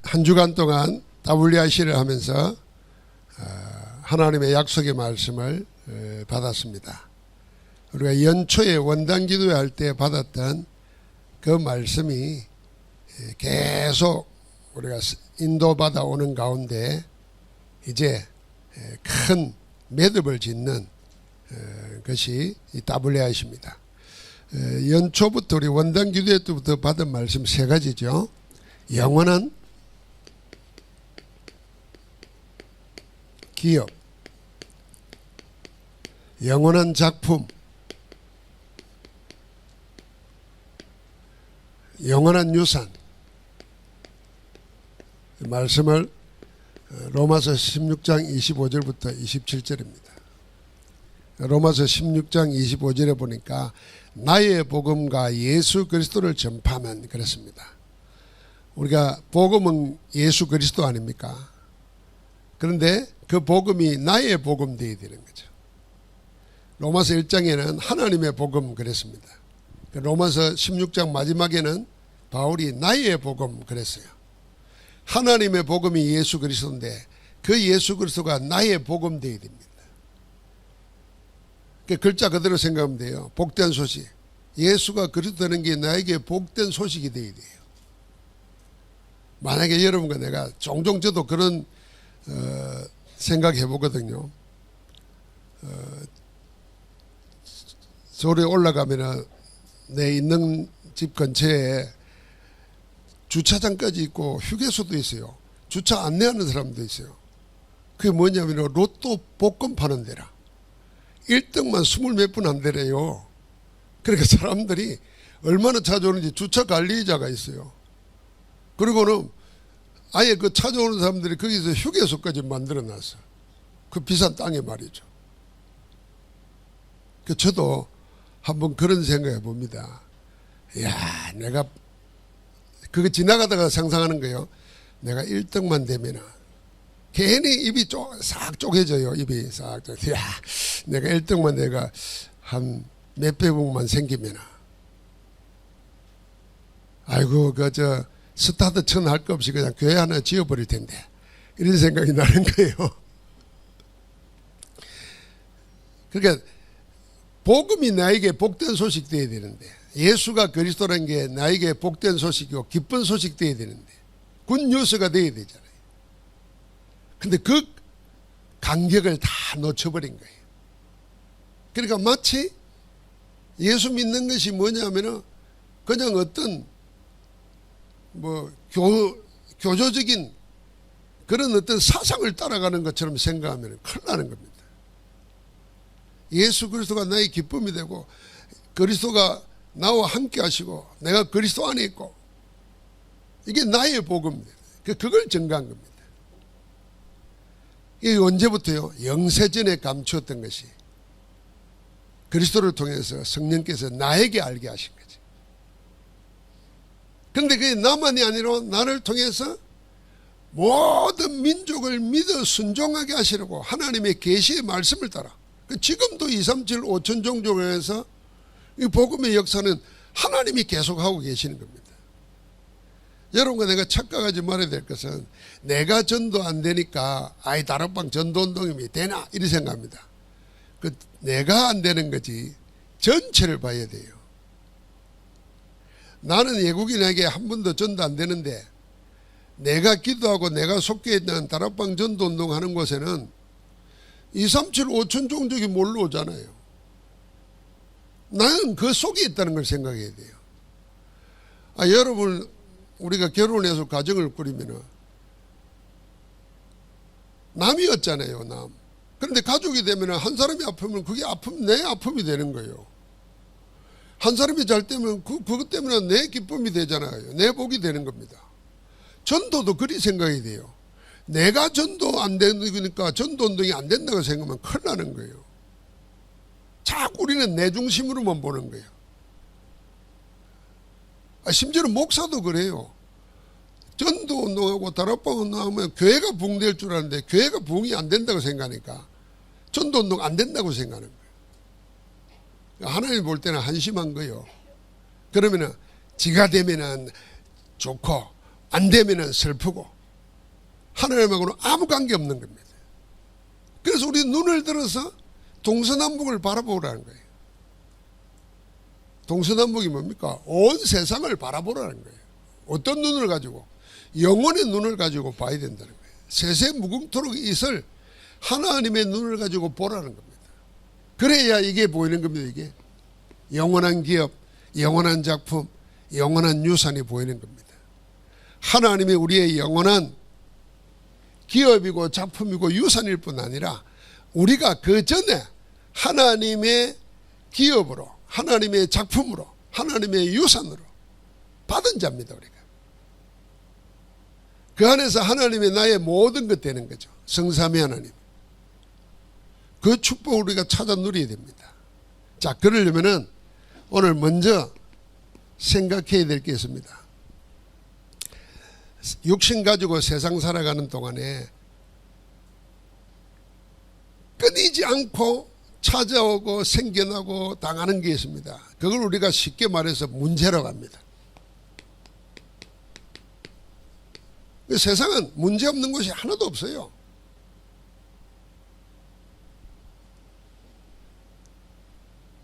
한 주간 동안 WRC를 하면서 하나님의 약속의 말씀을 받았습니다. 우리가 연초에 원단 기도할 때 받았던 그 말씀이 계속 우리가 인도받아 오는 가운데 이제 큰 매듭을 짓는 것이 이 WRC입니다. 연초부터 우리 원단 기도회 때부터 받은 말씀 세 가지죠. 영원한 기업, 영원한 작품, 영원한 유산. 말씀을 로마서 16장 25절부터 27절입니다. 로마서 16장 25절에 보니까 나의 복음과 예수 그리스도를 전파하면 그렇습니다. 우리가 복음은 예수 그리스도 아닙니까? 그런데 그 복음이 나의 복음 되어야 되는 거죠. 로마서 1장에는 하나님의 복음 그랬습니다. 로마서 16장 마지막에는 바울이 나의 복음 그랬어요. 하나님의 복음이 예수 그리스도인데 그 예수 그리스도가 나의 복음 되어야 됩니다. 글자 그대로 생각하면 돼요. 복된 소식. 예수가 그리스도 되는 게 나에게 복된 소식이 되어야 돼요. 만약에 여러분과 내가 종종 저도 그런 생각해 보거든요. 서울에 올라가면은 내 있는 집 근처에 주차장까지 있고 휴게소도 있어요. 주차 안내하는 사람도 있어요. 그게 뭐냐면 로또 복권 파는 데라. 1등만 20몇 분 한 데래요. 그러니까 사람들이 얼마나 찾아오는지 주차 관리자가 있어요. 그리고는 아예 그 찾아오는 사람들이 거기서 휴게소까지 만들어 놨어. 그 비싼 땅에 말이죠. 저도 한번 그런 생각해 봅니다. 야, 내가 그거 지나가다가 상상하는 거예요. 내가 1등만 되면 괜히 입이 싹 쪼개져요. 입이 싹 쪼개져. 야, 내가 1등만 내가 한 몇백억만 생기면 아이고 그저 스타트 천 할 거 없이 그냥 교회 하나 지어버릴 텐데 이런 생각이 나는 거예요. 그러니까 복음이 나에게 복된 소식 되어야 되는데 예수가 그리스도라는 게 나에게 복된 소식이고 기쁜 소식 되어야 되는데 굿뉴스가 되어야 되잖아요. 근데 그 간격을 다 놓쳐버린 거예요. 그러니까 마치 예수 믿는 것이 뭐냐면은 그냥 어떤 교조적인 그런 어떤 사상을 따라가는 것처럼 생각하면 큰일 나는 겁니다. 예수 그리스도가 나의 기쁨이 되고 그리스도가 나와 함께 하시고 내가 그리스도 안에 있고 이게 나의 복음입니다. 그걸 증거한 겁니다. 이게 언제부터요? 영세전에 감추었던 것이 그리스도를 통해서 성령께서 나에게 알게 하신 거지. 그런데 그게 나만이 아니라 나를 통해서 모든 민족을 믿어 순종하게 하시려고 하나님의 계시의 말씀을 따라 지금도 237 5천 종족에서 이 복음의 역사는 하나님이 계속하고 계시는 겁니다. 여러분과 내가 착각하지 말아야 될 것은 내가 전도 안 되니까 아이 다락방 전도운동이 되나 이렇게 생각합니다. 내가 안 되는 거지 전체를 봐야 돼요. 나는 외국인에게 한 번도 전도 안 되는데 내가 기도하고 내가 속해 있는 다락방 전도운동 하는 곳에는 237 5천 종족이 몰러 오잖아요. 나는 그 속에 있다는 걸 생각해야 돼요. 여러분 우리가 결혼해서 가정을 꾸리면 남이었잖아요. 남. 그런데 가족이 되면 한 사람이 아프면 그게 내 아픔이 되는 거예요. 한 사람이 잘 되면 그것 때문에 내 기쁨이 되잖아요. 내 복이 되는 겁니다. 전도도 그리 생각이 돼요. 내가 전도 안 되니까 전도운동이 안 된다고 생각하면 큰일 나는 거예요. 자꾸 우리는 내 중심으로만 보는 거예요. 심지어는 목사도 그래요. 전도운동하고 다락방 운동하면 교회가 부흥될 줄 아는데 교회가 부흥이 안 된다고 생각하니까 전도운동 안 된다고 생각하는 거예요. 하나님 볼 때는 한심한 거예요. 그러면은 지가 되면은 좋고 안 되면은 슬프고 하나님하고는 아무 관계 없는 겁니다. 그래서 우리 눈을 들어서 동서남북을 바라보라는 거예요. 동서남북이 뭡니까? 온 세상을 바라보라는 거예요. 어떤 눈을 가지고? 영혼의 눈을 가지고 봐야 된다는 거예요. 세세 무궁토록 있을 하나님의 눈을 가지고 보라는 겁니다. 그래야 이게 보이는 겁니다. 이게 영원한 기업, 영원한 작품, 영원한 유산이 보이는 겁니다. 하나님이 우리의 영원한 기업이고 작품이고 유산일 뿐 아니라 우리가 그 전에 하나님의 기업으로, 하나님의 작품으로, 하나님의 유산으로 받은 자입니다. 우리가 그 안에서 하나님의 나의 모든 것 되는 거죠. 성삼위 하나님, 그 축복을 우리가 찾아 누려야 됩니다. 자, 그러려면은 오늘 먼저 생각해야 될 게 있습니다. 육신 가지고 세상 살아가는 동안에 끊이지 않고 찾아오고 생겨나고 당하는 게 있습니다. 그걸 우리가 쉽게 말해서 문제라고 합니다. 세상은 문제 없는 곳이 하나도 없어요.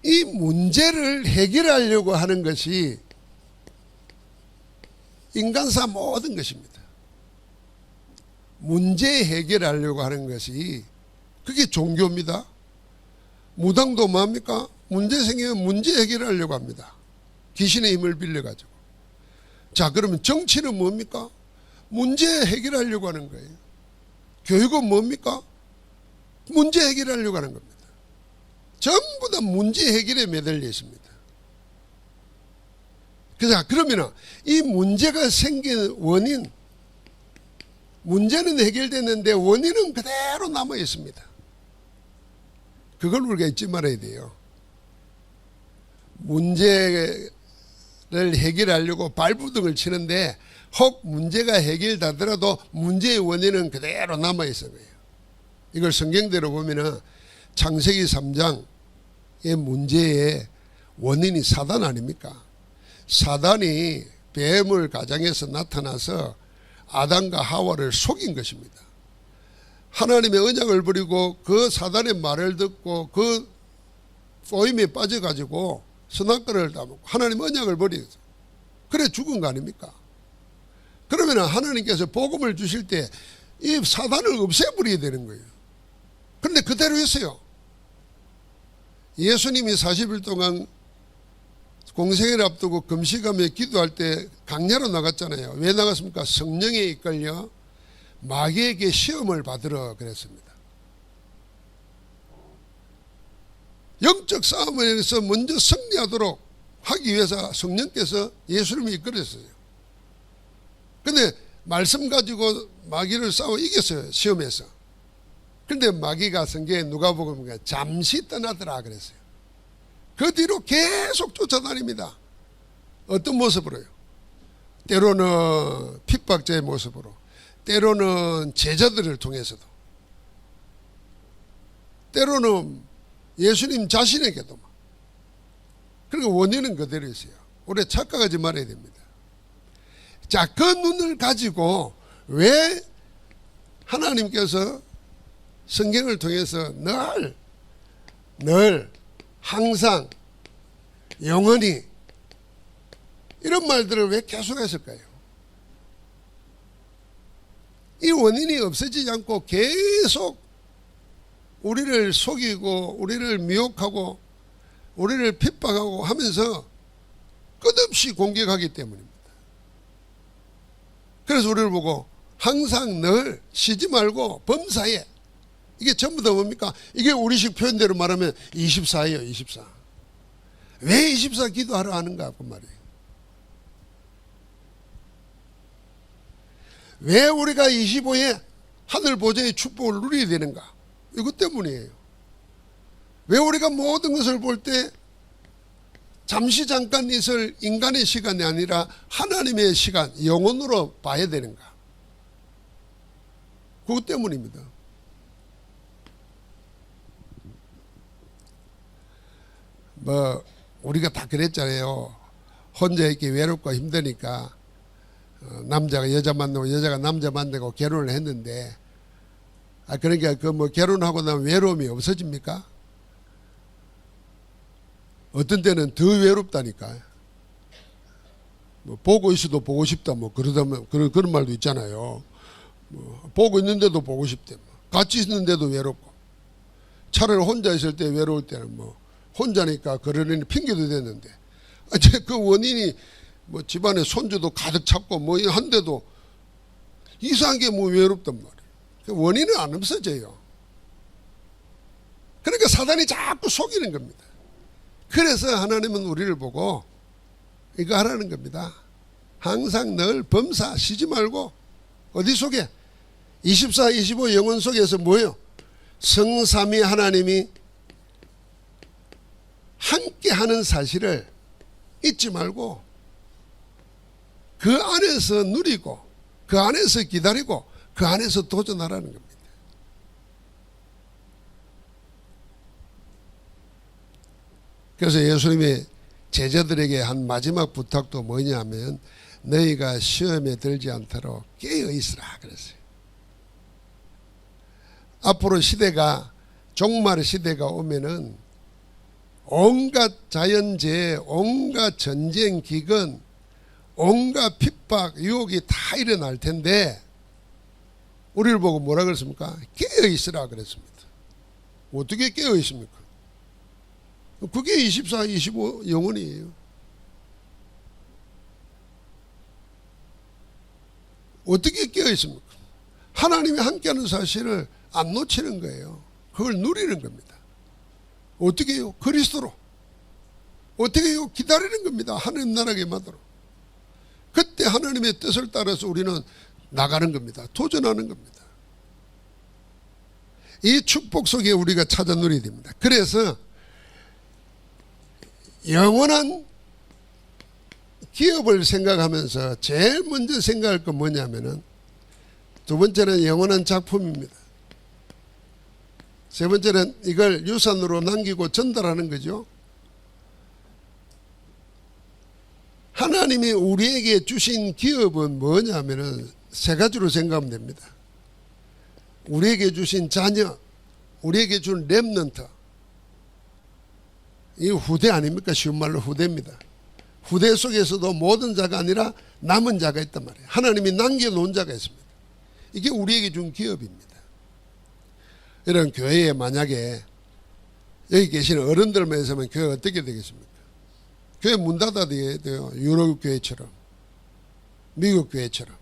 이 문제를 해결하려고 하는 것이 인간사 모든 것입니다. 문제 해결하려고 하는 것이 그게 종교입니다. 무당도 뭡니까? 문제 생기면 문제 해결하려고 합니다. 귀신의 힘을 빌려가지고. 자, 그러면 정치는 뭡니까? 문제 해결하려고 하는 거예요. 교육은 뭡니까? 문제 해결하려고 하는 겁니다. 전부 다 문제 해결에 매달려 있습니다. 자, 그러면 이 문제가 생긴 원인, 문제는 해결됐는데 원인은 그대로 남아 있습니다. 그걸 우리가 잊지 말아야 돼요. 문제를 해결하려고 발부둥을 치는데 혹 문제가 해결되더라도 문제의 원인은 그대로 남아 있어요. 이걸 성경대로 보면은 창세기 3장의 문제의 원인이 사단 아닙니까? 사단이 뱀을 가장해서 나타나서 아담과 하와를 속인 것입니다. 하나님의 언약을 버리고 그 사단의 말을 듣고 그 꼬임에 빠져가지고 선악과를 따먹고 하나님 언약을 버리죠. 그래 죽은 거 아닙니까? 그러면 하나님께서 복음을 주실 때 이 사단을 없애버려야 되는 거예요. 그런데 그대로 했어요. 예수님이 40일 동안 공생애를 앞두고 금식하며 기도할 때 강야로 나갔잖아요. 왜 나갔습니까? 성령에 이끌려 마귀에게 시험을 받으러 그랬습니다. 영적 싸움에서 먼저 승리하도록 하기 위해서 성령께서 예수님을 이끌었어요. 근데 말씀 가지고 마귀를 싸워 이겼어요. 시험에서. 그런데 마귀가 성경에 누가복음 잠시 떠나더라 그랬어요. 그 뒤로 계속 쫓아다닙니다. 어떤 모습으로요? 때로는 핍박자의 모습으로, 때로는 제자들을 통해서도, 때로는 예수님 자신에게도. 그리고 원인은 그대로 있어요. 우리 착각하지 말아야 됩니다. 자, 그 눈을 가지고 왜 하나님께서 성경을 통해서 늘 항상 영원히 이런 말들을 왜 계속 했을까요? 이 원인이 없어지지 않고 계속 우리를 속이고 우리를 미혹하고 우리를 핍박하고 하면서 끝없이 공격하기 때문입니다. 그래서 우리를 보고 항상 늘 쉬지 말고 범사에, 이게 전부 다 뭡니까? 이게 우리식 표현대로 말하면 24예요. 24. 왜 24 기도하러 하는가 그 말이에요. 왜 우리가 25에 하늘 보좌의 축복을 누리게 되는가? 이것 때문이에요. 왜 우리가 모든 것을 볼 때 잠시 잠깐 있을 인간의 시간이 아니라 하나님의 시간, 영혼으로 봐야 되는가? 그것 때문입니다. 우리가 다 그랬잖아요. 혼자 있기 외롭고 힘드니까 남자가 여자 만나고 여자가 남자 만나고 결혼을 했는데, 그러니까 그 뭐 결혼하고 나면 외로움이 없어집니까? 어떤 때는 더 외롭다니까. 뭐 보고 있어도 보고 싶다 뭐 그러다면 그런 말도 있잖아요. 뭐 보고 있는데도 보고 싶대. 뭐. 같이 있는데도 외롭고. 차라리 혼자 있을 때 외로울 때는 뭐 혼자니까 그러려니 핑계도 됐는데, 그 원인이 뭐 집안에 손주도 가득 찼고 뭐 한데도 이상하게 뭐 외롭단 말이에요. 그 원인은 안 없어져요. 그러니까 사단이 자꾸 속이는 겁니다. 그래서 하나님은 우리를 보고 이거 하라는 겁니다. 항상 늘 범사 쉬지 말고, 어디 속에 24, 25 영혼 속에서 뭐예요? 성삼위 하나님이 함께 하는 사실을 잊지 말고 그 안에서 누리고 그 안에서 기다리고 그 안에서 도전하라는 겁니다. 그래서 예수님이 제자들에게 한 마지막 부탁도 뭐냐면, 너희가 시험에 들지 않도록 깨어 있으라 그랬어요. 앞으로 시대가, 종말 시대가 오면은 온갖 자연재해, 온갖 전쟁, 기근, 온갖 핍박, 유혹이 다 일어날 텐데 우리를 보고 뭐라 그랬습니까? 깨어 있으라 그랬습니다. 어떻게 깨어 있습니까? 그게 24, 25 영혼이에요. 어떻게 깨어 있습니까? 하나님이 함께하는 사실을 안 놓치는 거예요. 그걸 누리는 겁니다. 어떻게 해요? 그리스도로. 어떻게 해요? 기다리는 겁니다. 하나님 나라에 만들어. 그때 하나님의 뜻을 따라서 우리는 나가는 겁니다. 도전하는 겁니다. 이 축복 속에 우리가 찾아 누려야 됩니다. 그래서 영원한 기업을 생각하면서 제일 먼저 생각할 건 뭐냐면은, 두 번째는 영원한 작품입니다. 세 번째는 이걸 유산으로 남기고 전달하는 거죠. 하나님이 우리에게 주신 기업은 뭐냐면은 세 가지로 생각하면 됩니다. 우리에게 주신 자녀, 우리에게 준 렘넌트. 이 후대 아닙니까? 쉬운 말로 후대입니다. 후대 속에서도 모든 자가 아니라 남은 자가 있단 말이에요. 하나님이 남겨놓은 자가 있습니다. 이게 우리에게 준 기업입니다. 이런 교회에 만약에 여기 계시는 어른들만 있으면 교회가 어떻게 되겠습니까? 교회 문 닫아야 돼요. 유럽 교회처럼, 미국 교회처럼.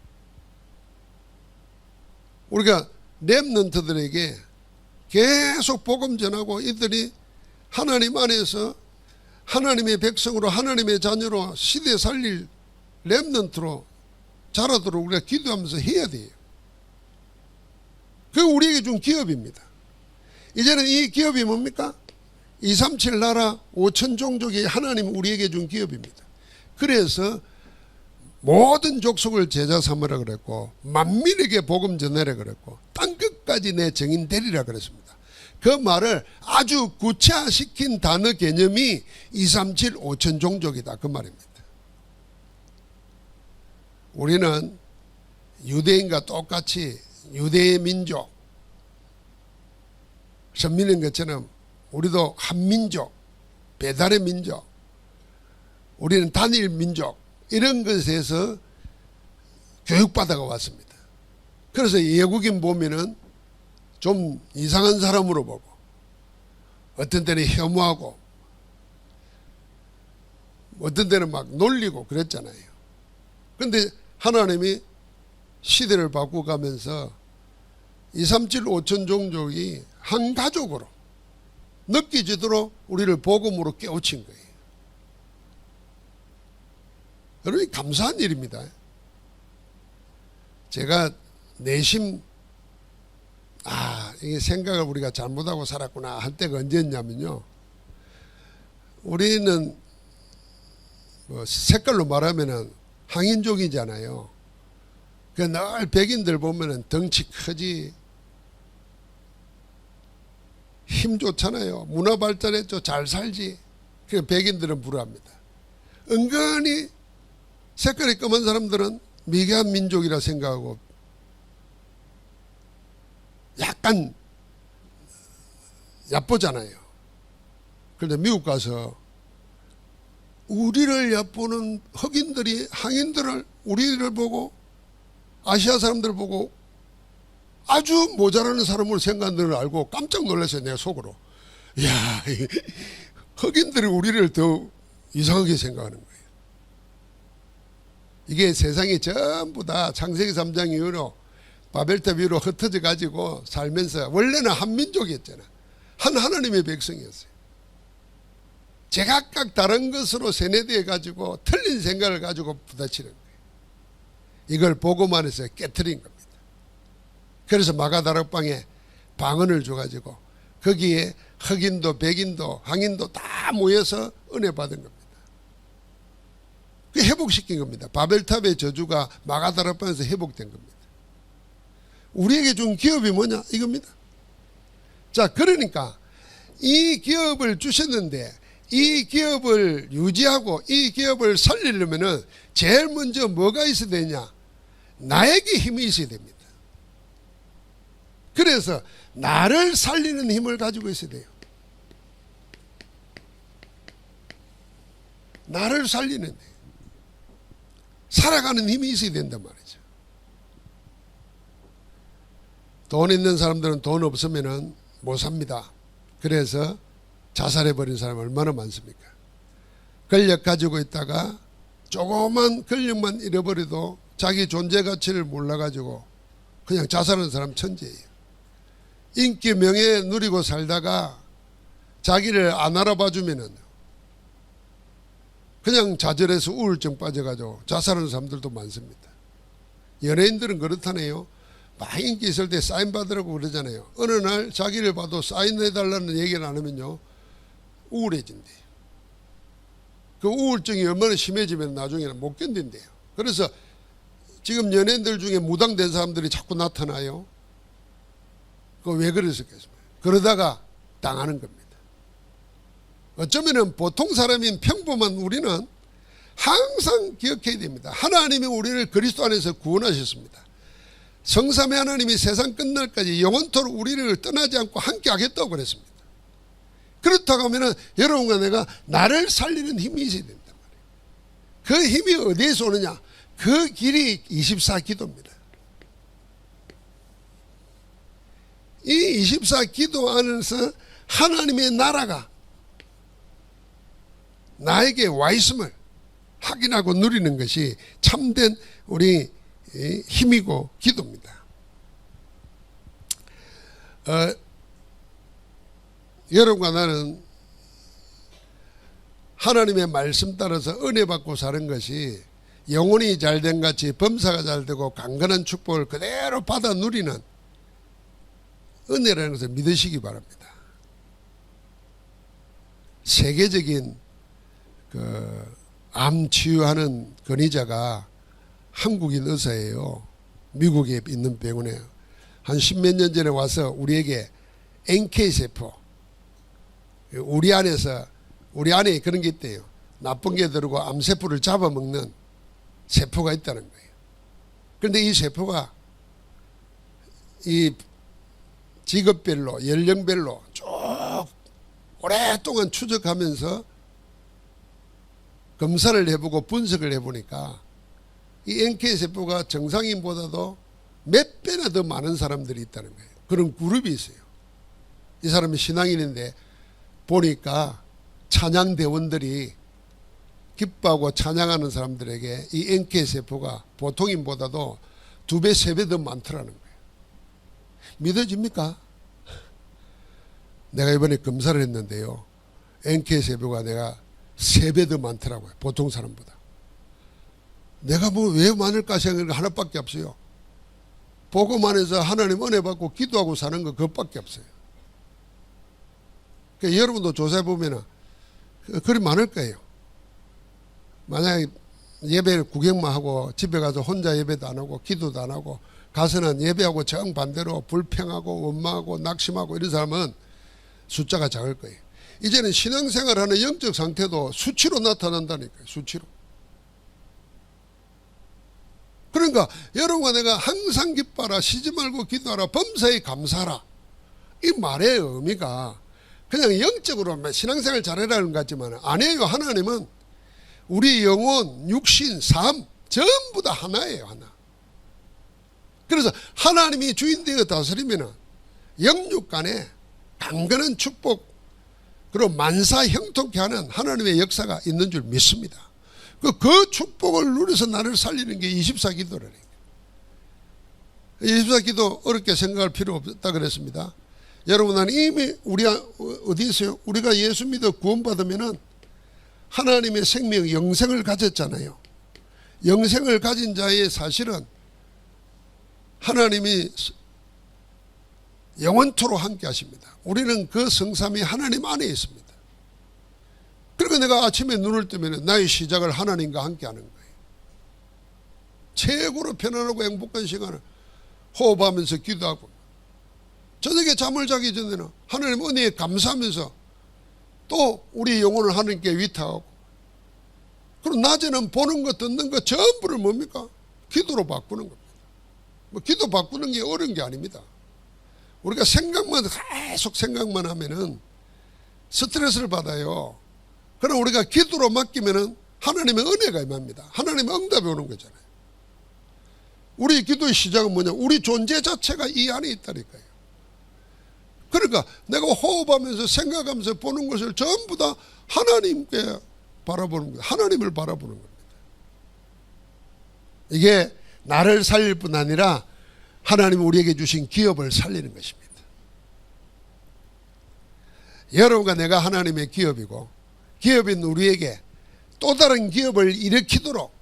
우리가 렘넌트들에게 계속 복음 전하고 이들이 하나님 안에서 하나님의 백성으로, 하나님의 자녀로 시대 살릴 렘넌트로 자라도록 우리가 기도하면서 해야 돼요. 그게 우리에게 준 기업입니다. 이제는 이 기업이 뭡니까? 237 나라 5천 종족이 하나님 우리에게 준 기업입니다. 그래서 모든 족속을 제자 삼으라 그랬고, 만민에게 복음 전하라 그랬고, 땅끝까지 내 증인 되리라 그랬습니다. 그 말을 아주 구체화시킨 단어 개념이 237 5천 종족이다, 그 말입니다. 우리는 유대인과 똑같이 유대의 민족, 선민인 것처럼 우리도 한민족, 배달의 민족, 우리는 단일 민족, 이런 것에서 교육받아가 왔습니다. 그래서 외국인 보면은 좀 이상한 사람으로 보고, 어떤 때는 혐오하고, 어떤 때는 막 놀리고 그랬잖아요. 그런데 하나님이 시대를 바꾸가면서 237 5천 종족이 한 가족으로 느껴지도록 우리를 복음으로 깨우친 거예요. 여러분, 감사한 일입니다. 제가 내심 이게 생각을 우리가 잘못하고 살았구나 할 때가 언제였냐면요, 우리는 뭐 색깔로 말하면은 항인족이잖아요. 그 늘 백인들 보면은 덩치 크지, 힘 좋잖아요. 문화 발달했죠. 잘 살지. 그 백인들은 불화합니다. 은근히 색깔이 검은 사람들은 미개한 민족이라 생각하고 약간 얕보잖아요. 그런데 미국 가서 우리를 얕보는 흑인들이 항인들을 우리를 보고 아시아 사람들 보고 아주 모자라는 사람으로 생각하는 걸 알고 깜짝 놀랐어요. 내가 속으로. 이야, 흑인들이 우리를 더 이상하게 생각하는 거예요. 이게 세상이 전부 다 창세기 3장 이후로 바벨탑 위로 흩어져 가지고 살면서 원래는 한 민족이었잖아. 한 하나님의 백성이었어요. 제각각 다른 것으로 세뇌되어 가지고 틀린 생각을 가지고 부딪히는 거예요. 이걸 보고만 해서 깨트린 겁니다. 그래서 마가다락방에 방언을 줘가지고 거기에 흑인도 백인도 항인도 다 모여서 은혜 받은 겁니다. 그 회복시킨 겁니다. 바벨탑의 저주가 마가다락방에서 회복된 겁니다. 우리에게 준 기업이 뭐냐 이겁니다. 자, 그러니까 이 기업을 주셨는데 이 기업을 유지하고 이 기업을 살리려면은 제일 먼저 뭐가 있어야 되냐? 나에게 힘이 있어야 됩니다. 그래서 나를 살리는 힘을 가지고 있어야 돼요. 나를 살리는 살아가는 힘이 있어야 된단 말이죠. 돈 있는 사람들은 돈 없으면 못 삽니다. 그래서 자살해버린 사람이 얼마나 많습니까? 권력 가지고 있다가 조그만 권력만 잃어버려도 자기 존재 가치를 몰라가지고 그냥 자살하는 사람 천재예요. 인기 명예 누리고 살다가 자기를 안 알아봐주면은 그냥 좌절해서 우울증 빠져가지고 자살하는 사람들도 많습니다. 연예인들은 그렇다네요. 막 인기 있을 때 사인 받으라고 그러잖아요. 어느 날 자기를 봐도 사인해달라는 얘기를 안 하면요 우울해진대요. 그 우울증이 얼마나 심해지면 나중에는 못 견딘대요. 그래서 지금 연예인들 중에 무당된 사람들이 자꾸 나타나요. 그 왜 그랬었겠습니까? 그러다가 당하는 겁니다. 어쩌면은 보통 사람인 평범한 우리는 항상 기억해야 됩니다. 하나님이 우리를 그리스도 안에서 구원하셨습니다. 성삼위 하나님이 세상 끝날까지 영원토록 우리를 떠나지 않고 함께 하겠다고 그랬습니다. 그렇다고 하면은 여러분과 내가 나를 살리는 힘이 있어야 된단 말이에요. 그 힘이 어디에서 오느냐? 그 길이 24기도입니다. 이 24기도 안에서 하나님의 나라가 나에게 와 있음을 확인하고 누리는 것이 참된 우리 힘이고 기도입니다. 여러분과 나는 하나님의 말씀 따라서 은혜 받고 사는 것이 영혼이 잘된 같이 범사가 잘되고 강건한 축복을 그대로 받아 누리는 은혜라는 것을 믿으시기 바랍니다. 세계적인 암 치유하는 권위자가 한국인 의사예요. 미국에 있는 병원에 한 10몇 년 전에 와서 우리에게 NK세포 우리 안에 그런 게 있대요. 나쁜 게 들어오고 암세포를 잡아먹는 세포가 있다는 거예요. 그런데 이 세포가 이 직업별로 연령별로 쭉 오랫동안 추적하면서 검사를 해보고 분석을 해보니까 이 NK세포가 정상인보다도 몇 배나 더 많은 사람들이 있다는 거예요. 그런 그룹이 있어요. 이 사람이 신앙인인데 보니까 찬양대원들이 기뻐하고 찬양하는 사람들에게 이 NK세포가 보통인보다도 2배, 3배 더 많더라는 거예요. 믿어집니까? 내가 이번에 검사를 했는데요. NK세포가 내가 3배 더 많더라고요. 보통 사람보다. 내가 뭐 왜 많을까 생각하는 게 하나밖에 없어요. 보고만 해서 하나님 은혜 받고 기도하고 사는 거 그것밖에 없어요. 그러니까 여러분도 조사해 보면은 그리 많을 거예요. 만약에 예배 구경만 하고 집에 가서 혼자 예배도 안 하고 기도도 안 하고 가서는 예배하고 정반대로 불평하고 원망하고 낙심하고 이런 사람은 숫자가 작을 거예요. 이제는 신앙생활하는 영적 상태도 수치로 나타난다니까요. 수치로. 그러니까 여러분과 내가 항상 기뻐하라, 쉬지 말고 기도하라, 범사에 감사하라, 이 말의 의미가 그냥 영적으로 신앙생활 잘해라는 것 같지만 아니에요. 하나님은 우리 영혼, 육신, 삶 전부 다 하나예요. 하나. 그래서 하나님이 주인 되어 다스리면 영육 간에 강건한 축복, 그리고 만사 형통케 하는 하나님의 역사가 있는 줄 믿습니다. 그 축복을 누려서 나를 살리는 게 24기도라니까. 24기도 어렵게 생각할 필요 없다 그랬습니다. 여러분, 나는 이미 우리가 어디 있어요? 우리가 예수 믿어 구원받으면은 하나님의 생명, 영생을 가졌잖아요. 영생을 가진 자의 사실은 하나님이 영원토록 함께 하십니다. 우리는 그 성삼위 하나님 안에 있습니다. 그러니까 내가 아침에 눈을 뜨면 나의 시작을 하나님과 함께 하는 거예요. 최고로 편안하고 행복한 시간을 호흡하면서 기도하고, 저녁에 잠을 자기 전에는 하나님 은혜에 감사하면서 또 우리 영혼을 하나님께 위탁하고, 그리고 낮에는 보는 것 듣는 것 전부를 뭡니까? 기도로 바꾸는 겁니다. 뭐 기도 바꾸는 게 어려운 게 아닙니다. 우리가 생각만 계속 생각만 하면은 스트레스를 받아요. 그러나 우리가 기도로 맡기면은 하나님의 은혜가 임합니다. 하나님의 응답이 오는 거잖아요. 우리 기도의 시작은 뭐냐? 우리 존재 자체가 이 안에 있다니까요. 그러니까 내가 호흡하면서 생각하면서 보는 것을 전부 다 하나님께 바라보는 겁니다. 하나님을 바라보는 겁니다. 이게 나를 살릴 뿐 아니라 하나님이 우리에게 주신 기업을 살리는 것입니다. 여러분과 내가 하나님의 기업이고, 기업인 우리에게 또 다른 기업을 일으키도록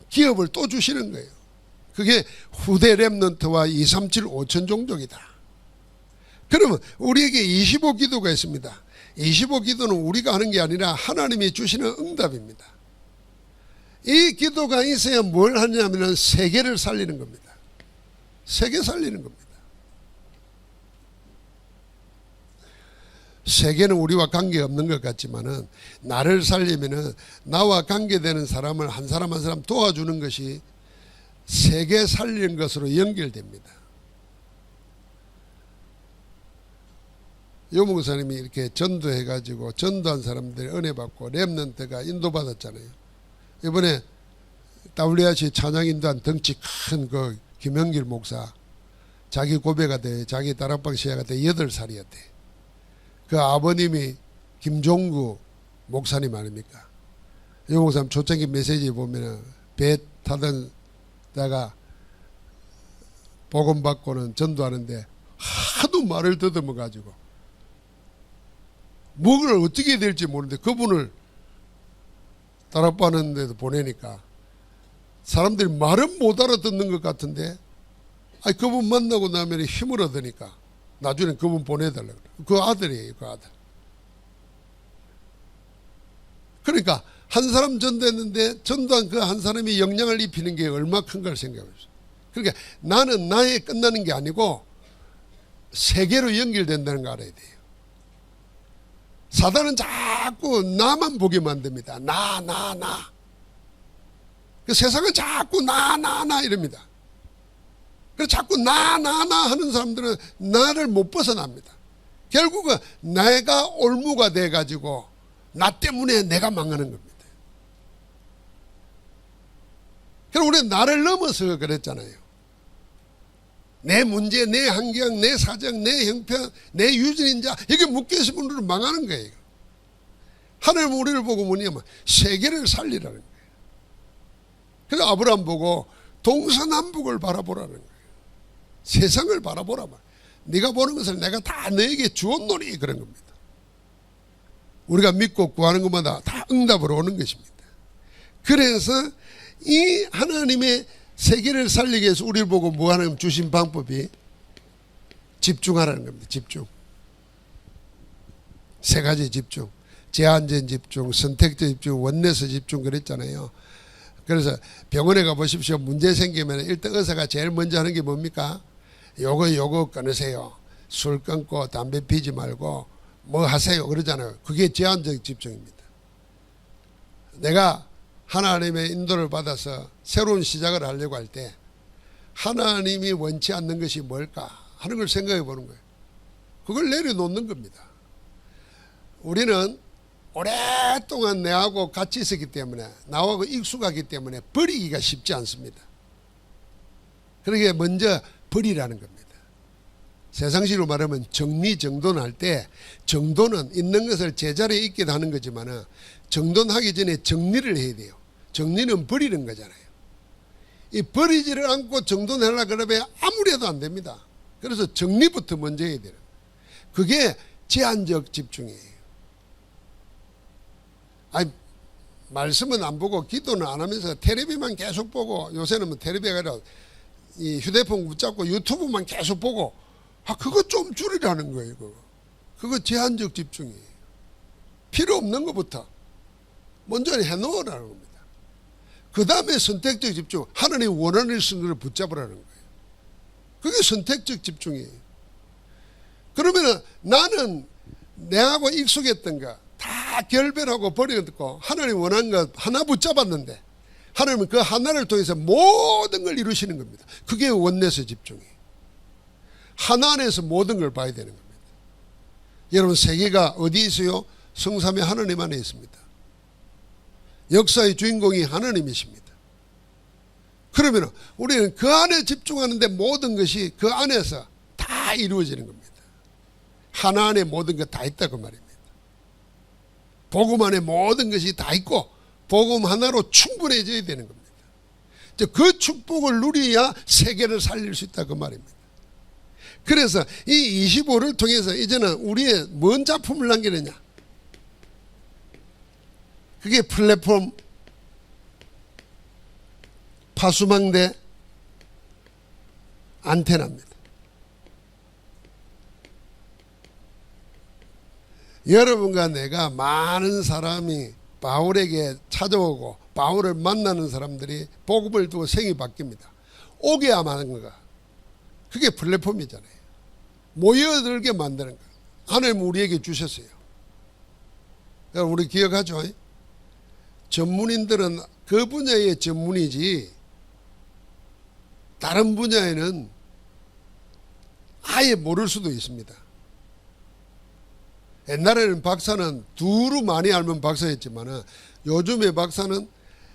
기업을 또 주시는 거예요. 그게 후대 렘넌트와 237 5천 종족이다. 그러면 우리에게 25기도가 있습니다. 25기도는 우리가 하는 게 아니라 하나님이 주시는 응답입니다. 이 기도가 있어야 뭘 하냐면 세계를 살리는 겁니다. 세계 살리는 겁니다. 세계는 우리와 관계없는 것 같지만은 나를 살리면은 나와 관계되는 사람을 한 사람 한 사람 도와주는 것이 세계 살리는 것으로 연결됩니다. 요 목사님이 이렇게 전도해가지고 전도한 사람들이 은혜 받고 렘넌트가 인도받았잖아요. 이번에 WRC 찬양 인도한 덩치 큰 그 김영길 목사, 자기 고배가 돼, 자기 다락방 시야가 돼 8살이었대. 그 아버님이 김종구 목사님 아닙니까? 이 목사님 초창기 메시지 보면은 배 타던 다가 복음 받고는 전도하는데 하도 말을 더듬어 가지고 뭐를 어떻게 해야 될지 모르는데 그분을 다락방 하는 데도 보내니까 사람들이 말은 못 알아듣는 것 같은데, 아니 그분 만나고 나면 힘을 얻으니까 나중에 그분 보내달라고 그래요. 그 아들이에요. 그 아들. 그러니까 한 사람 전도했는데 전도한 그 한 사람이 영향을 입히는 게 얼마나 큰가를 생각해보세요. 그러니까 나는 나에 끝나는 게 아니고 세계로 연결된다는 거 알아야 돼요. 사단은 자꾸 나만 보게 만듭니다. 나. 그 세상은 자꾸 나 이럽니다. 그래서 자꾸 나 하는 사람들은 나를 못 벗어납니다. 결국은 내가 올무가 돼가지고 나 때문에 내가 망하는 겁니다. 그래서 우리는 나를 넘어서 그랬잖아요. 내 문제, 내 환경, 내 사정, 내 형편, 내 유전인자 여기 묶여있는 분들은 망하는 거예요. 하나님 우리를 보고 뭐냐면 세계를 살리라는 거예요. 그래서 아브라함 보고 동서남북을 바라보라는 거예요. 세상을 바라보라. 네가 보는 것을 내가 다 너에게 주었노니 그런 겁니다. 우리가 믿고 구하는 것마다 다 응답으로 오는 것입니다. 그래서 이 하나님의 세계를 살리기 위해서 우리를 보고 뭐 하나님 주신 방법이 집중하라는 겁니다. 집중. 세 가지 집중. 제한적 집중, 선택적 집중, 원내서 집중 그랬잖아요. 그래서 병원에 가보십시오. 문제 생기면 일단 의사가 제일 먼저 하는 게 뭡니까? 요거 끊으세요. 술 끊고 담배 피지 말고 뭐 하세요 그러잖아요. 그게 제한적 집중입니다. 내가 하나님의 인도를 받아서 새로운 시작을 하려고 할 때 하나님이 원치 않는 것이 뭘까 하는 걸 생각해 보는 거예요. 그걸 내려놓는 겁니다. 우리는 오랫동안 내하고 같이 있었기 때문에, 나하고 익숙하기 때문에 버리기가 쉽지 않습니다. 그러게 먼저 버리라는 겁니다. 세상식으로 말하면 정리정돈할 때, 정돈은 있는 것을 제자리에 있게 하는 거지만 정돈하기 전에 정리를 해야 돼요. 정리는 버리는 거잖아요. 이 버리지를 않고 정돈하려고 그러면 아무리 해도 안 됩니다. 그래서 정리부터 먼저 해야 돼요. 그게 제한적 집중이에요. 아니, 말씀은 안 보고 기도는 안 하면서 텔레비만 계속 보고, 요새는 뭐 텔레비가 아니라 이 휴대폰 붙잡고 유튜브만 계속 보고, 그거 좀 줄이라는 거예요. 그거 제한적 집중이에요. 필요 없는 것부터 먼저 해놓으라는 겁니다. 그 다음에 선택적 집중, 하나님 원하는 것을 붙잡으라는 거예요. 그게 선택적 집중이에요. 그러면 나는 내하고 익숙했던 거 다 결별하고 버리고 하나님 원하는 것 하나 붙잡았는데, 하나님은 그 하나를 통해서 모든 걸 이루시는 겁니다. 그게 원내에서 집중이에요. 하나 안에서 모든 걸 봐야 되는 겁니다. 여러분, 세계가 어디 있어요? 성삼위 하나님 안에 있습니다. 역사의 주인공이 하나님이십니다. 그러면 우리는 그 안에 집중하는데 모든 것이 그 안에서 다 이루어지는 겁니다. 하나 안에 모든 것 다 있다고 말입니다. 복음 안에 모든 것이 다 있고 복음 하나로 충분해져야 되는 겁니다. 그 축복을 누려야 세계를 살릴 수 있다 그 말입니다. 그래서 이 25를 통해서 이제는 우리의 뭔 작품을 남기느냐, 그게 플랫폼, 파수망대, 안테나입니다. 여러분과 내가, 많은 사람이 바울에게 찾아오고 바울을 만나는 사람들이 복음을 두고 생이 바뀝니다. 오게 하는 거가 그게 플랫폼이잖아요. 모여들게 만드는 거 하나님 우리에게 주셨어요. 여러분, 우리 기억하죠? 전문인들은 그 분야의 전문이지 다른 분야에는 아예 모를 수도 있습니다. 옛날에는 박사는 두루 많이 알면 박사였지만 요즘의 박사는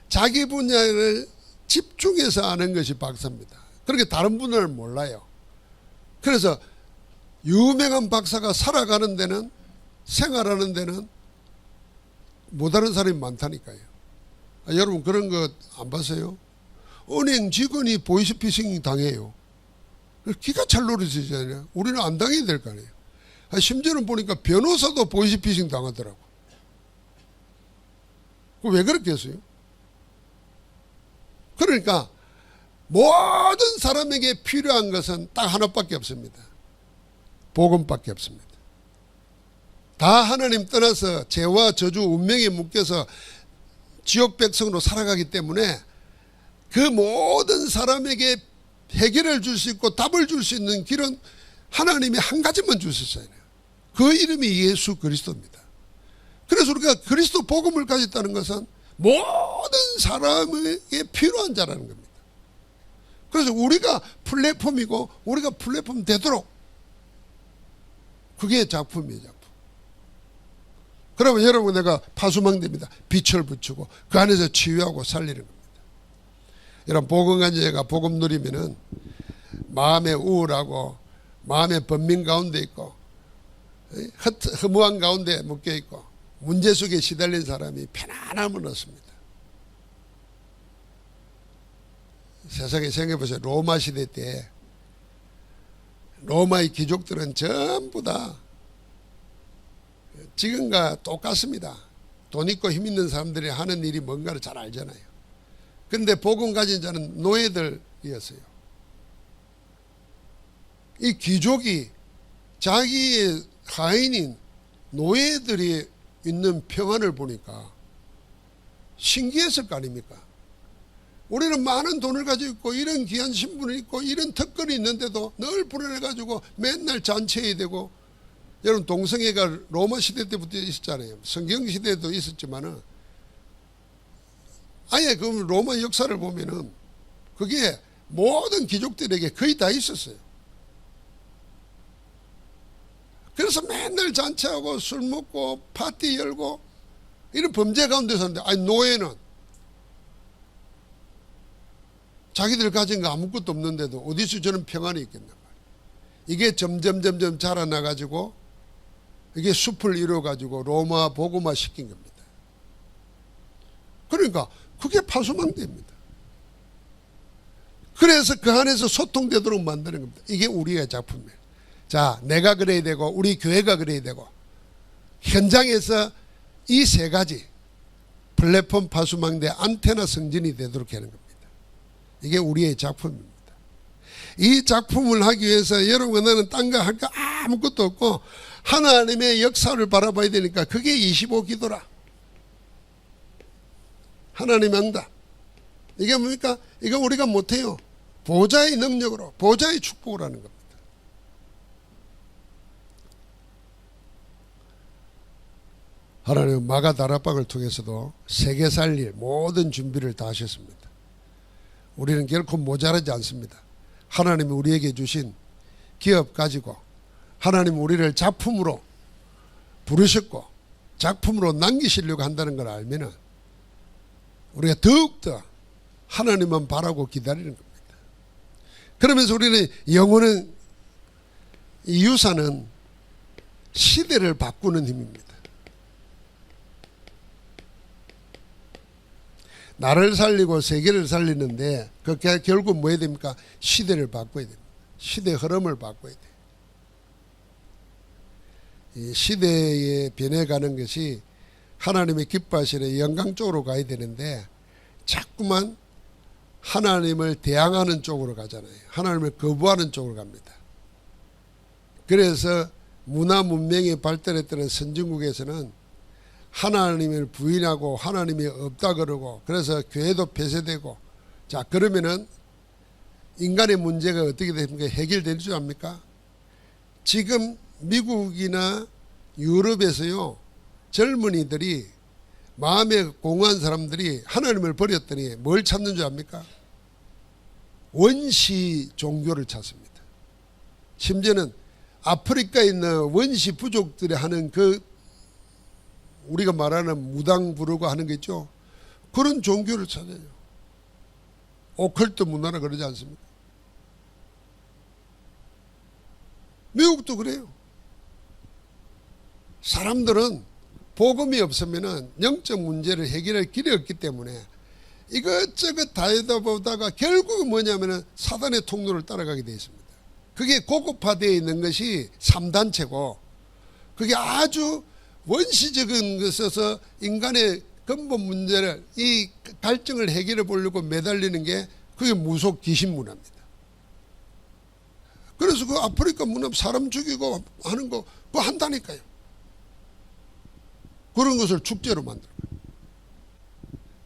자기 분야를 집중해서 아는 것이 박사입니다. 그렇게 다른 분야를 몰라요. 그래서 유명한 박사가 살아가는 데는, 생활하는 데는 못 아는 사람이 많다니까요. 여러분, 그런 거 안 봤어요? 은행 직원이 보이스피싱 당해요. 기가 찰 노릇이잖아요. 우리는 안 당해야 될 거 아니에요. 심지어는 보니까 변호사도 보이스피싱 당하더라고. 왜 그렇게 했어요? 그러니까 모든 사람에게 필요한 것은 딱 하나밖에 없습니다. 복음밖에 없습니다. 다 하나님 떠나서 죄와 저주 운명에 묶여서 지옥 백성으로 살아가기 때문에 그 모든 사람에게 해결을 줄 수 있고 답을 줄 수 있는 길은 하나님이 한 가지만 주셨어요. 그 이름이 예수 그리스도입니다. 그래서 우리가 그리스도 복음을 가졌다는 것은 모든 사람에게 필요한 자라는 겁니다. 그래서 우리가 플랫폼이고 우리가 플랫폼 되도록, 그게 작품이에요, 작품. 그러면 여러분, 내가 파수망대입니다. 빛을 붙이고 그 안에서 치유하고 살리는 겁니다. 여러분, 복음 가진 자가 복음 누리면은 마음에 우울하고 마음의 번민 가운데 있고 허무한 가운데 묶여 있고 문제 속에 시달린 사람이 편안함을 얻습니다. 세상에 생각해 보세요. 로마 시대 때 로마의 귀족들은 전부 다 지금과 똑같습니다. 돈 있고 힘 있는 사람들이 하는 일이 뭔가를 잘 알잖아요. 그런데 복음 가진 자는 노예들이었어요. 이 귀족이 자기의 하인인 노예들이 있는 평안을 보니까 신기했을 거 아닙니까? 우리는 많은 돈을 가지고 있고 이런 귀한 신분을 있고 이런 특권이 있는데도 늘 불안해가지고 맨날 잔치해야 되고. 여러분, 동성애가 로마 시대 때부터 있었잖아요. 성경 시대에도 있었지만은 아예 그 로마 역사를 보면은 그게 모든 귀족들에게 거의 다 있었어요. 그래서 맨날 잔치하고 술 먹고 파티 열고 이런 범죄 가운데 사는데, 아니 노예는 자기들 가진 거 아무것도 없는데도 어디서 저런 평안이 있겠단 말이에요. 이게 점점 자라나가지고 이게 숲을 이루어가지고 로마 복음화 시킨 겁니다. 그러니까 그게 파수망대입니다. 그래서 그 안에서 소통되도록 만드는 겁니다. 이게 우리의 작품이에요. 자, 내가 그래야 되고 우리 교회가 그래야 되고 현장에서 이 세 가지 플랫폼 파수망대 안테나 성진이 되도록 하는 겁니다. 이게 우리의 작품입니다. 이 작품을 하기 위해서 여러분 나는 딴 거 할 거 아무것도 없고 하나님의 역사를 바라봐야 되니까 그게 25기도라. 하나님 응답. 이게 뭡니까? 이거 우리가 못해요. 보좌의 능력으로, 보좌의 축복을 하는 겁니다. 하나님은 마가다락방을 통해서도 세계 살릴 모든 준비를 다 하셨습니다. 우리는 결코 모자라지 않습니다. 하나님이 우리에게 주신 기업 가지고 하나님 우리를 작품으로 부르셨고 작품으로 남기시려고 한다는 걸 알면은 우리가 더욱더 하나님만 바라고 기다리는 겁니다. 그러면서 우리는 영혼은, 이 유산은 시대를 바꾸는 힘입니다. 나를 살리고 세계를 살리는데 그게 결국 뭐 해야 됩니까? 시대를 바꿔야 됩니다. 시대 흐름을 바꿔야 돼요. 이 시대에 변해가는 것이 하나님의 기뻐하시는 영광 쪽으로 가야 되는데 자꾸만 하나님을 대항하는 쪽으로 가잖아요. 하나님을 거부하는 쪽으로 갑니다. 그래서 문화 문명이 발달했던 선진국에서는 하나님을 부인하고 하나님이 없다 그러고 그래서 교회도 폐쇄되고, 자 그러면은 인간의 문제가 어떻게 됩니까? 해결될 줄 압니까? 지금 미국이나 유럽에서요 젊은이들이 마음에 공허한 사람들이 하나님을 버렸더니 뭘 찾는 줄 압니까? 원시 종교를 찾습니다. 심지어는 아프리카에 있는 원시 부족들이 하는 그 우리가 말하는 무당 부르고 하는 게 있죠. 그런 종교를 찾아요. 오컬트 문화라 그러지 않습니까? 미국도 그래요. 사람들은 복음이 없으면 영적 문제를 해결할 길이 없기 때문에 이것저것 다 하다 보다가 결국은 뭐냐면 사단의 통로를 따라가게 되어 있습니다. 그게 고급화되어 있는 것이 3단체고 그게 아주 원시적인 것에서 인간의 근본 문제를, 이 갈증을 해결해 보려고 매달리는 게 그게 무속 귀신 문화입니다. 그래서 그 아프리카 문화 사람 죽이고 하는 거 그거 한다니까요. 그런 것을 축제로 만들어요.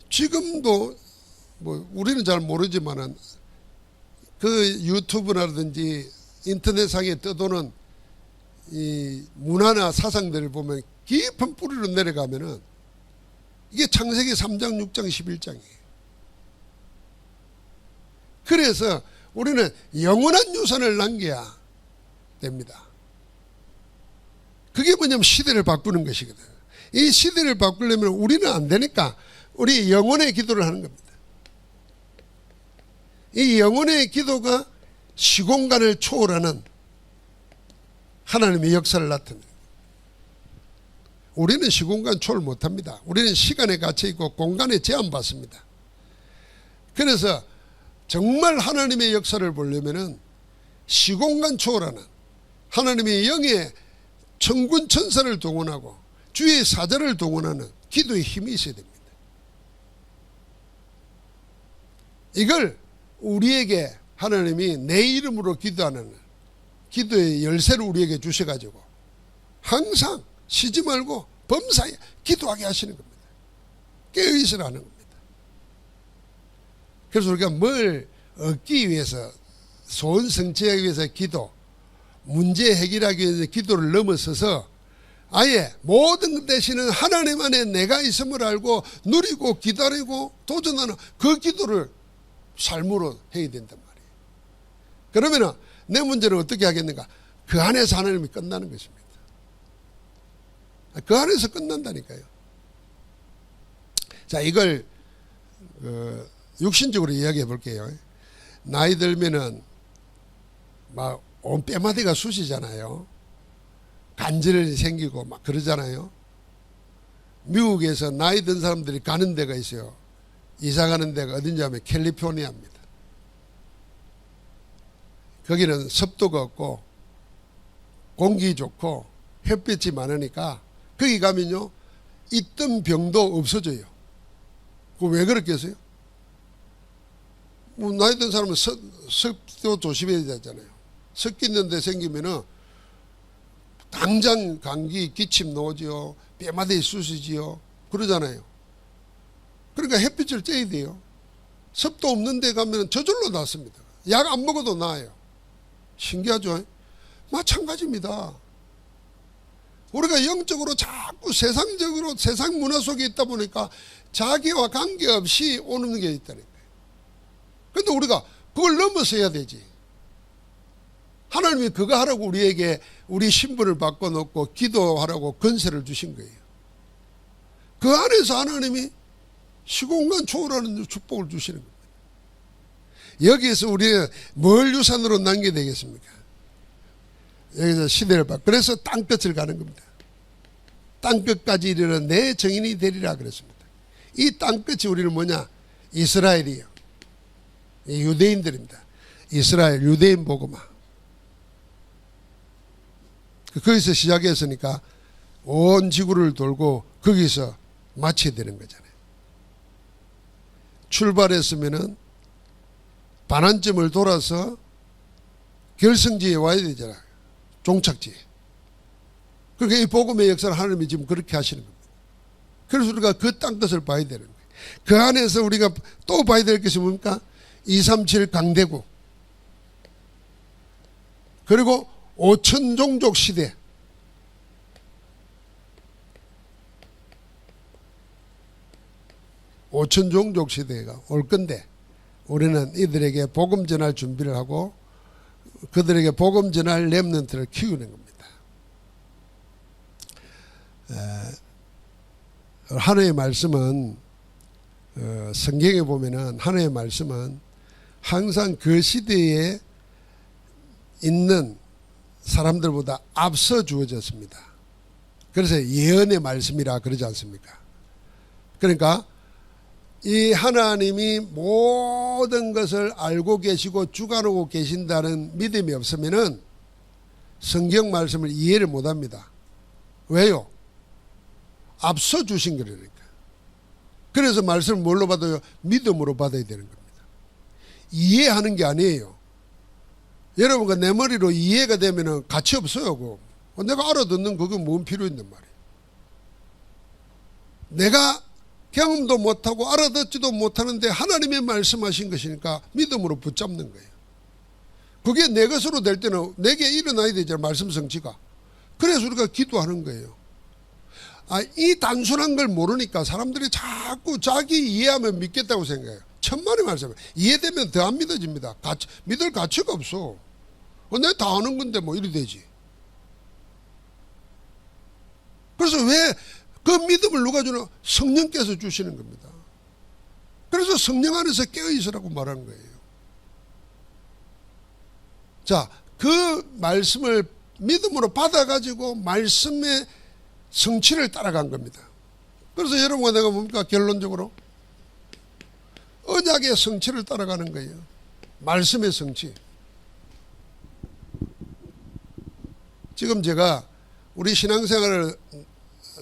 지금도 뭐 우리는 잘 모르지만은 그 유튜브라든지 인터넷상에 떠도는 이 문화나 사상들을 보면 깊은 뿌리로 내려가면은 이게 창세기 3장, 6장, 11장이에요. 그래서 우리는 영원한 유산을 남겨야 됩니다. 그게 뭐냐면 시대를 바꾸는 것이거든. 이 시대를 바꾸려면 우리는 안 되니까 우리 영혼의 기도를 하는 겁니다. 이 영혼의 기도가 시공간을 초월하는 하나님의 역사를 나타내요. 우리는 시공간 초월 못합니다. 우리는 시간에 갇혀있고 공간에 제한받습니다. 그래서 정말 하나님의 역사를 보려면 시공간 초월하는 하나님의 영의 천군 천사를 동원하고 주의 사자를 동원하는 기도의 힘이 있어야 됩니다. 이걸 우리에게 하나님이 내 이름으로 기도하는 기도의 열쇠를 우리에게 주셔가지고 항상 쉬지 말고 범사에 기도하게 하시는 겁니다. 깨어있으라는 겁니다. 그래서 우리가 뭘 얻기 위해서, 소원 성취하기 위해서 기도, 문제 해결하기 위해서 기도를 넘어서서 아예 모든 것 대신은 하나님 안에 내가 있음을 알고 누리고 기다리고 도전하는 그 기도를 삶으로 해야 된단 말이에요. 그러면 내 문제를 어떻게 하겠는가? 그 안에서 하나님이 끝나는 것입니다. 그 안에서 끝난다니까요. 자, 이걸 육신적으로 이야기해 볼게요. 나이 들면은 막 온 뼈마디가 쑤시잖아요. 간질이 생기고 막 그러잖아요. 미국에서 나이 든 사람들이 가는 데가 있어요. 이사 가는 데가 어딘지 하면 캘리포니아입니다. 거기는 습도가 없고 공기 좋고 햇빛이 많으니까 거기 가면요 있던 병도 없어져요. 그거 왜 그렇겠어요? 뭐 나이 든 사람은 습도 조심해야 되잖아요. 습기 있는 데 생기면은 당장 감기, 기침 나오지요. 뼈마디 쑤시지요. 그러잖아요. 그러니까 햇빛을 쬐야 돼요. 습도 없는 데 가면 저절로 낫습니다. 약 안 먹어도 나아요. 신기하죠? 마찬가지입니다. 우리가 영적으로 자꾸 세상적으로 세상 문화 속에 있다 보니까 자기와 관계없이 오는 게 있다니까요. 그런데 우리가 그걸 넘어서야 되지. 하나님이 그거 하라고 우리에게 우리 신분을 바꿔놓고 기도하라고 권세를 주신 거예요. 그 안에서 하나님이 시공간 초월하는 축복을 주시는 겁니다. 여기에서 우리는 뭘 유산으로 남게 되겠습니까? 여기서 시대를 봐. 그래서 땅끝을 가는 겁니다. 땅끝까지 이르러 내 정인이 되리라 그랬습니다. 이 땅끝이 우리는 뭐냐? 이스라엘이에요. 유대인들입니다. 이스라엘 유대인 복음화. 거기서 시작했으니까 온 지구를 돌고 거기서 마쳐야 되는 거잖아요. 출발했으면은 반환점을 돌아서 결승지에 와야 되잖아요. 종착지에. 그러니까 이 복음의 역사를 하나님이 지금 그렇게 하시는 겁니다. 그래서 우리가 그 땅끝을 봐야 되는 거예요. 그 안에서 우리가 또 봐야 될 것이 뭡니까? 237 강대국. 그리고 5천 종족 시대. 오천 종족 시대가 올 건데 우리는 이들에게 복음 전할 준비를 하고 그들에게 복음 전할 렘넌트를 키우는 겁니다. 하나님의 말씀은 성경에 보면은 하나님의 말씀은 항상 그 시대에 있는 사람들보다 앞서 주어졌습니다. 그래서 예언의 말씀이라 그러지 않습니까? 그러니까 이 하나님이 모든 것을 알고 계시고 주관하고 계신다는 믿음이 없으면은 성경 말씀을 이해를 못합니다. 왜요? 앞서 주신 거라니까. 그래서 말씀을 뭘로 받아요? 믿음으로 받아야 되는 겁니다. 이해하는 게 아니에요. 여러분과 내 머리로 이해가 되면은 가치 없어요. 그거. 내가 알아듣는 그게 뭔 필요 있는 말이에요. 내가 경험도 못하고 알아듣지도 못하는데 하나님의 말씀하신 것이니까 믿음으로 붙잡는 거예요. 그게 내 것으로 될 때는 내게 일어나야 되잖아요. 말씀 성취가. 그래서 우리가 기도하는 거예요. 이 단순한 걸 모르니까 사람들이 자꾸 자기 이해하면 믿겠다고 생각해요. 천만의 말씀. 이해되면 더 안 믿어집니다. 믿을 가치가 없어. 내가 다 아는 건데 뭐 이리 되지. 그래서 왜 그 믿음을 누가 주나? 성령께서 주시는 겁니다. 그래서 성령 안에서 깨어있으라고 말하는 거예요. 자, 그 말씀을 믿음으로 받아가지고 말씀의 성취를 따라간 겁니다. 그래서 여러분과 내가 뭡니까? 결론적으로 언약의 성취를 따라가는 거예요. 말씀의 성취. 지금 제가 우리 신앙생활을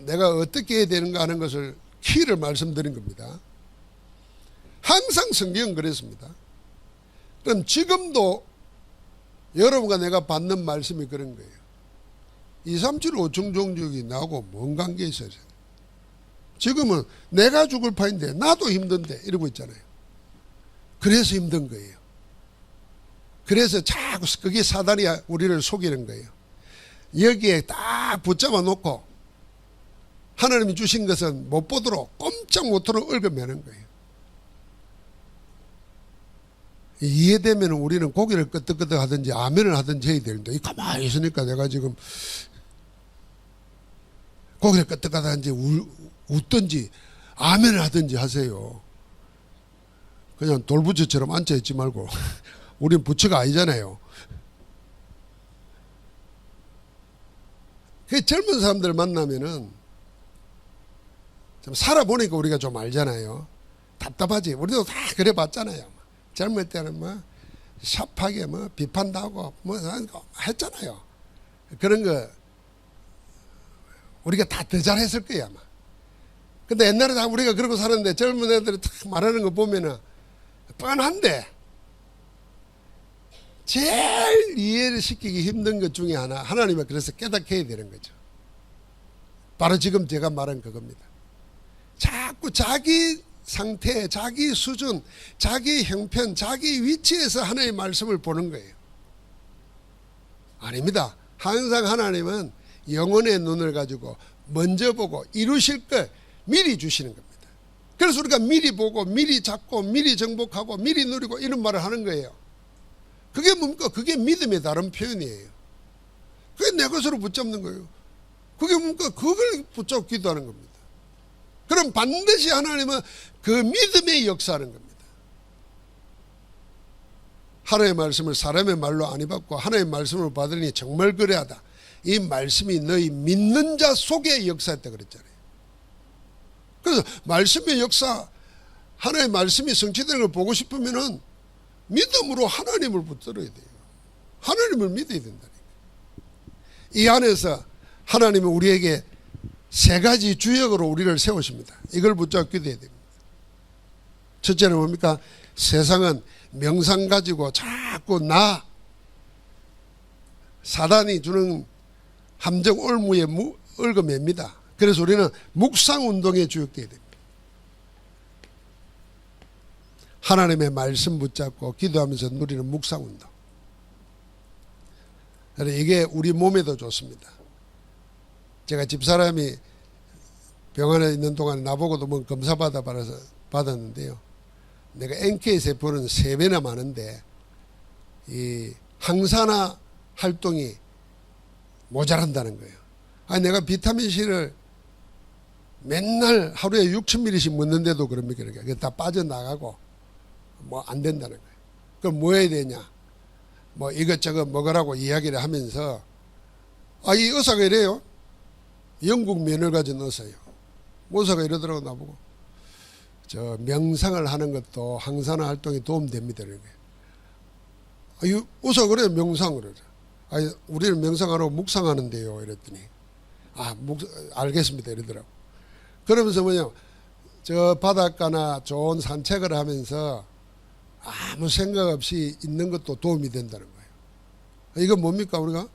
내가 어떻게 해야 되는가 하는 것을 키를 말씀드린 겁니다. 항상 성경은 그랬습니다. 그럼 지금도 여러분과 내가 받는 말씀이 그런 거예요. 237 5천 종족이 나하고 뭔 관계 있어요? 지금은 내가 죽을 판인데 나도 힘든데 이러고 있잖아요. 그래서 힘든 거예요. 그래서 자꾸 그게 사단이 우리를 속이는 거예요. 여기에 딱 붙잡아 놓고 하나님이 주신 것은 못 보도록 꼼짝 못하도록 얽어매는 거예요. 이해되면 우리는 고개를 끄덕끄덕 하든지 아멘을 하든지 해야 되는데 이 가만히 있으니까 내가 지금 고개를 끄덕끄덕 하든지 웃든지 아멘을 하든지 하세요. 그냥 돌부처처럼 앉아있지 말고 우린 부처가 아니잖아요. 그 젊은 사람들 만나면은 좀 살아보니까 우리가 좀 알잖아요. 답답하지. 우리도 다 그래 봤잖아요. 젊을 때는 뭐 샵하게 뭐 비판도 하고 뭐 했잖아요. 그런 거 우리가 다 더 잘했을 거야 아마. 근데 옛날에 다 우리가 그러고 살았는데 젊은 애들이 딱 말하는 거 보면은 뻔한데 제일 이해를 시키기 힘든 것 중에 하나, 하나님이 그래서 깨닫게 해야 되는 거죠. 바로 지금 제가 말한 그겁니다. 자꾸 자기 상태, 자기 수준, 자기 형편, 자기 위치에서 하나님의 말씀을 보는 거예요. 아닙니다. 항상 하나님은 영혼의 눈을 가지고 먼저 보고 이루실 걸 미리 주시는 겁니다. 그래서 우리가 미리 보고 미리 잡고 미리 정복하고 미리 누리고 이런 말을 하는 거예요. 그게 뭡니까? 그게 믿음의 다른 표현이에요. 그게 내 것으로 붙잡는 거예요. 그게 뭡니까? 그걸 붙잡고 기도하는 겁니다. 그럼 반드시 하나님은 그 믿음의 역사하는 겁니다. 하나님의 말씀을 사람의 말로 안 입었고 하나님의 말씀을 받으니 정말 그래하다. 이 말씀이 너희 믿는 자 속에 역사했다 그랬잖아요. 그래서 말씀의 역사, 하나님의 말씀이 성취되는 걸 보고 싶으면은 믿음으로 하나님을 붙들어야 돼요. 하나님을 믿어야 된다니까. 이 안에서 하나님은 우리에게 세 가지 주역으로 우리를 세우십니다. 이걸 붙잡고 기도해야 됩니다. 첫째는 뭡니까? 세상은 명상 가지고 자꾸 사단이 주는 함정 올무에 얽어맵니다. 그래서 우리는 묵상 운동에 주역되어야 됩니다. 하나님의 말씀 붙잡고 기도하면서 누리는 묵상 운동. 이게 우리 몸에도 좋습니다. 제가 집사람이 병원에 있는 동안 나보고도 뭐 검사 받았는데요. 내가 NK 세포는 3배나 많은데 이 항산화 활동이 모자란다는 거예요. 아니 내가 비타민 C를 맨날 하루에 6,000ml씩 먹는데도 그럽니까? 그게 다 빠져나가고 뭐 안 된다는 거예요. 그럼 뭐 해야 되냐? 뭐 이것저것 먹으라고 이야기를 하면서 이 의사가 이래요. 영국 면을 가진 의사예요. 의사가 이러더라고 나보고 저 명상을 하는 것도 항산화 활동에 도움됩니다. 의사가 그래요. 명상을 해요. 우리는 명상 안 하고 묵상하는데요. 이랬더니 알겠습니다. 이러더라고. 그러면서 저 바닷가나 좋은 산책을 하면서 아무 생각 없이 있는 것도 도움이 된다는 거예요. 이건 뭡니까? 우리가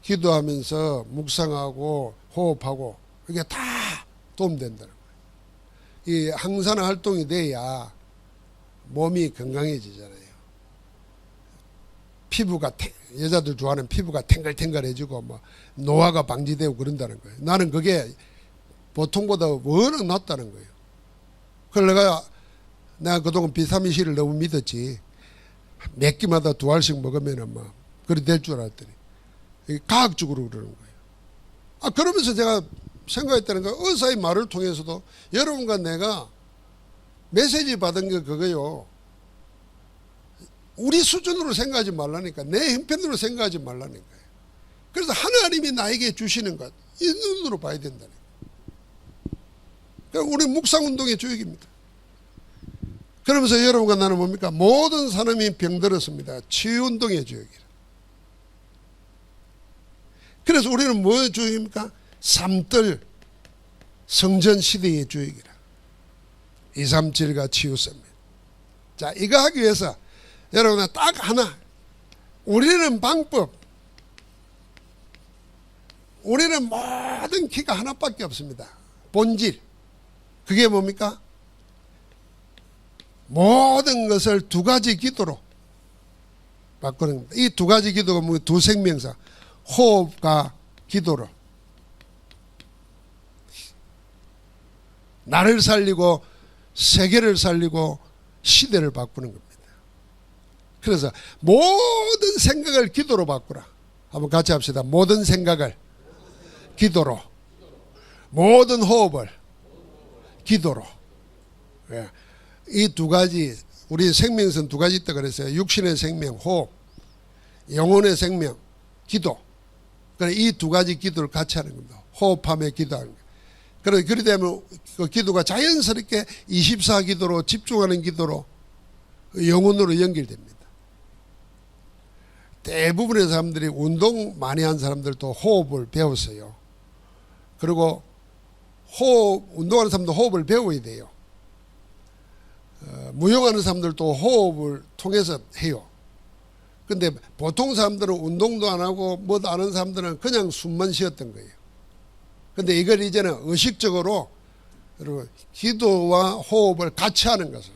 기도하면서 묵상하고 호흡하고 이게 다 도움된다는 거예요. 이 항산화 활동이 돼야 몸이 건강해지잖아요. 피부가 여자들 좋아하는 피부가 탱글탱글해지고 뭐 노화가 방지되고 그런다는 거예요. 나는 그게 보통보다 워낙 낫다는 거예요. 그래서 내가 그동안 비타민 C를 너무 믿었지. 몇 끼마다 2알씩 먹으면은 막 그래 될 줄 알았더니 과학적으로 그러는 거예요. 그러면서 제가 생각했다는 거예요. 의사의 말을 통해서도 여러분과 내가 메시지 받은 게 그거요. 우리 수준으로 생각하지 말라니까. 내 형편으로 생각하지 말라니까요. 그래서 하나님이 나에게 주시는 것, 이 눈으로 봐야 된다니까. 그러니까 우리 묵상운동의 주역입니다. 그러면서 여러분과 나는 뭡니까? 모든 사람이 병들었습니다. 치유운동의 주역이라. 그래서 우리는 뭐의 주역입니까? 삼들 성전시대의 주역이라. 237과 치유섭니다. 자, 이거 하기 위해서 여러분 딱 하나. 우리는 방법. 우리는 모든 키가 하나밖에 없습니다. 본질. 그게 뭡니까? 모든 것을 2가지 기도로 바꾸는 겁니다. 이 2가지 기도가 뭐 2생명사. 호흡과 기도로. 나를 살리고 세계를 살리고 시대를 바꾸는 겁니다. 그래서 모든 생각을 기도로 바꾸라. 한번 같이 합시다. 모든 생각을 기도로, 모든 호흡을 기도로. 예. 이 두 가지, 우리 생명선 두 가지 있다 그랬어요. 육신의 생명, 호흡, 영혼의 생명, 기도. 그러니까 이 두 가지 기도를 같이 하는 겁니다. 호흡하며 기도하는 거예요. 그렇게 되면 그 기도가 자연스럽게 24기도로 집중하는 기도로 영혼으로 연결됩니다. 대부분의 사람들이 운동 많이 한 사람들도 호흡을 배웠어요. 그리고 운동하는 사람도 호흡을 배워야 돼요. 무용하는 사람들도 호흡을 통해서 해요. 근데 보통 사람들은 운동도 안 하고 뭐도 안 하는 사람들은 그냥 숨만 쉬었던 거예요. 근데 이걸 이제는 의식적으로 기도와 호흡을 같이 하는 것을.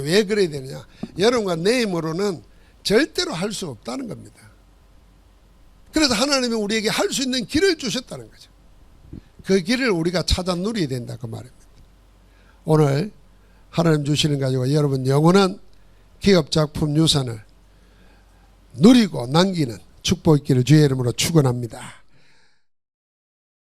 왜 그래야 되느냐? 여러분과 내 힘으로는 절대로 할 수 없다는 겁니다. 그래서 하나님이 우리에게 할 수 있는 길을 주셨다는 거죠. 그 길을 우리가 찾아 누려야 된다 그 말입니다. 오늘 하나님 주시는 가지고 여러분 영원한 기업작품 유산을 누리고 남기는 축복의 길을 주의 이름으로 축원합니다.